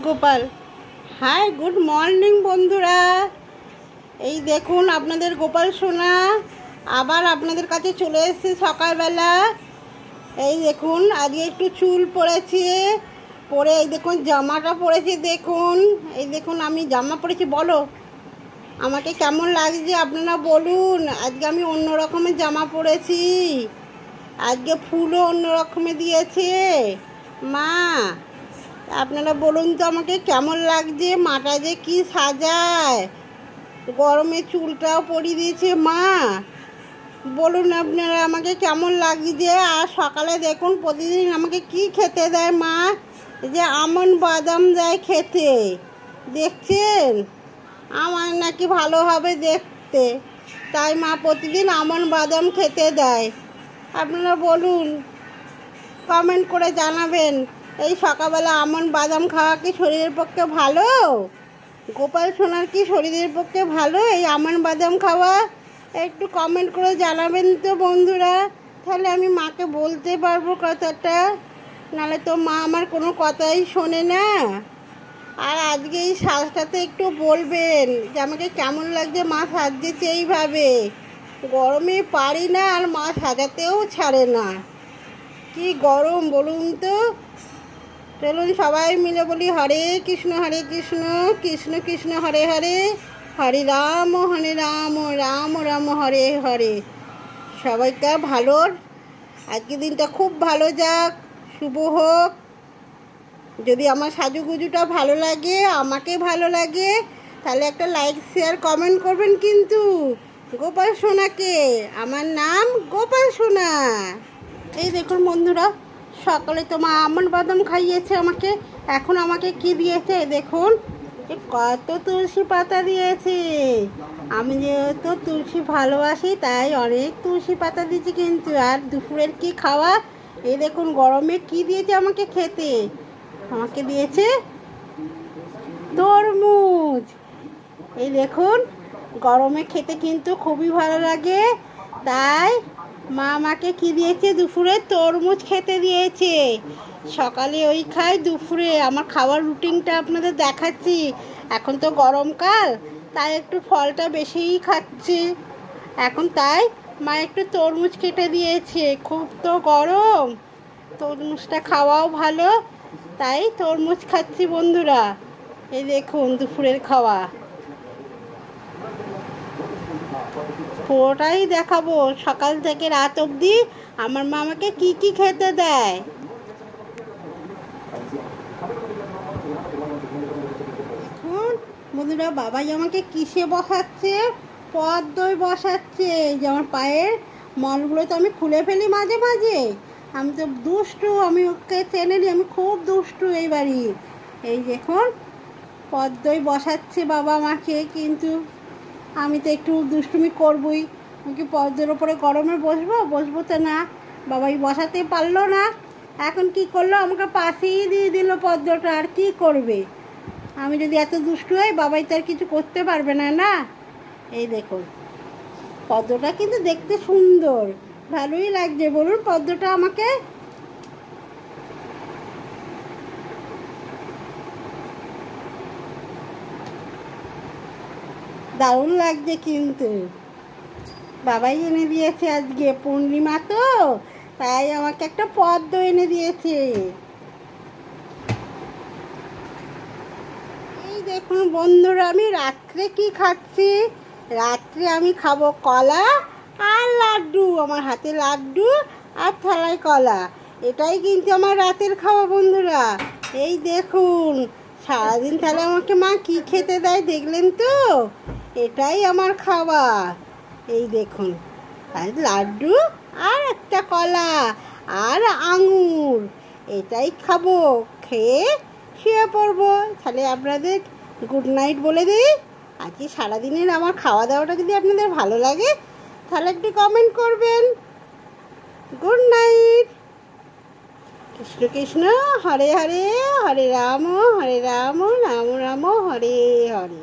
Gopal. High, good morning বন্ধুরা। এই দেখুন আপনাদের গোপাল সোনা আবার আপনাদের কাছে চলে এসেছে সকালবেলা। এই দেখুন আজকে একটু চুল পড়েছে, পরে এই দেখুন জামাটা পরেছে। দেখুন এই দেখুন আমি জামা পরেছি, বলো আমাকে কেমন লাগছে আপনারা বলুন। আজকে আমি অন্য রকমের জামা পরেছি, আজকে ফুলও অন্য রকমের দিয়েছে মা। আপনারা বলুন তো আমাকে কেমন লাগছে। মাটা যে কি সাজায়, গরমে চুলটাও পরিয়ে দিয়েছে মা। বলুন আপনারা আমাকে কেমন লাগছে। আর সকালে দেখুন প্রতিদিন আমাকে কি খেতে দেয় মা, যে আমন্ড বাদাম দেয় খেতে, দেখছেন। আমার নাকি ভালো হবে দেখতে, তাই মা প্রতিদিন আমন্ড বাদাম খেতে দেয়। আপনারা বলুন, কমেন্ট করে জানাবেন এই সকালবেলা আমন্ড বাদাম খাওয়া কি শরীরের পক্ষে ভালো? গোপাল সোনার কি শরীরের পক্ষে ভালো এই আমন্ড বাদাম খাওয়া? একটু কমেন্ট করে জানাবেন তো বন্ধুরা, তাহলে আমি মাকে বলতে পারবো কথাটা, নাহলে তো মা আমার কোনো কথাই শোনে না। আর আজকে এই সাজটাতে একটু বলবেন যে আমাকে কেমন লাগছে মা সাজছে এইভাবে। গরমে পারি না, আর মা সাজাতেও ছাড়ে না। কি গরম বলুন তো। চলুন সবাই মিলে বলি হরে কৃষ্ণ কৃষ্ণ কৃষ্ণ হরে হরে, হরে রাম রাম রাম হরে হরে। সবাইকে ভালো, আজকের দিনটা খুব ভালো যাক, শুভ হোক। যদি আমার সাজুগুজুটা ভালো লাগে, আমাকে ভালো লাগে, তাহলে একটা লাইক শেয়ার কমেন্ট করবেন কিন্তু গোপাল সোনাকে। আমার নাম গোপাল সোনা। এই দেখুন বন্ধুরা, সকালে তো মা আমন্ড বাদাম খাইয়েছে আমাকে, এখন আমাকে কি দিয়েছে দেখুন, কত তুলসী পাতা দিয়েছে। আমি যেহেতু তুলসী ভালোবাসি তাই অনেক তুলসী পাতা দিয়েছি কিন্তু। আর দুপুরের কি খাওয়া, এই দেখুন গরমে কি দিয়েছে আমাকে খেতে। আমাকে দিয়েছে তরমুজ। এই দেখুন গরমে খেতে কিন্তু খুবই ভালো লাগে, তাই মা আমাকে কি দিয়েছে, দুপুরে তরমুজ খেতে দিয়েছে। সকালে ওই খাই, দুপুরে আমার খাওয়ার রুটিনটা আপনাদের দেখাচ্ছি। এখন তো গরমকাল, তাই একটু ফলটা বেশিই খাচ্ছি এখন, তাই মা একটু তরমুজ কেটে দিয়েছে। খুব তো গরম, তরমুজটা খাওয়াও ভালো, তাই তরমুজ খাচ্ছি বন্ধুরা। এই দেখুন দুপুরের খাওয়া পুরোটাই দেখাবো, সকাল থেকে রাত অবধি আমার মা আমাকে কি কি খেতে দেয়। দেখুন বন্ধুরা, বাবাই আমাকে কিসে বসাচ্ছে, পদ দই বসাচ্ছে। যে আমার পায়ের মলগুলো তো আমি খুলে ফেলি মাঝে মাঝে, আমি তো দুষ্টু, আমি ওকে চেনে নি, আমি খুব দুষ্টু এই বাড়ির। এই দেখুন পদ দই বসাচ্ছে বাবা আমাকে, কিন্তু আমি তো একটু দুষ্টুমি করবই। আমি কি পদ্মের ওপরে গরমে বসবো তো না, বাবাই বসাতে পারলো না। এখন কি করলো, আমাকে পাশেই দিয়ে দিল পদ্মটা। আর কি করবে, আমি যদি এত দুষ্টু হই, বাবাই তো আর কিছু করতে পারবে না না। এই দেখুন পদ্মটা কিন্তু দেখতে সুন্দর, ভালোই লাগছে বলুন পদ্মটা আমাকে। দারুণ লাগছে কিন্তু, বাবাই এনে দিয়েছে আজকে পূর্ণিমা তো, তাই আমাকে একটা পদ্ম এনে দিয়েছে। এই দেখুন বন্ধুরা, আমি রাত্রে কি খাচ্ছি, রাত্রে আমি খাবো কলা আর লাড্ডু। আমার হাতে লাড্ডু আর থালায় কলা, এটাই কিন্তু আমার রাতের খাওয়া বন্ধুরা। এই দেখুন সারাদিন তাহলে আমাকে মা কি খেতে দেয় দেখলেন তো, এটাই আমার খাওয়া। এই দেখুন আর লাড্ডু আর একটা কলা আর আঙুর, এটাই খাবো, খেয়ে শুয়ে পড়বো। তাহলে আপনাদের গুড নাইট বলে দিই। আজকে সারাদিনের আমার খাওয়া দাওয়াটা যদি আপনাদের ভালো লাগে, তাহলে একটু কমেন্ট করবেন। Good night. কৃষ্ণ কৃষ্ণ হরে হরে, হরে রাম রাম রাম হরে হরে।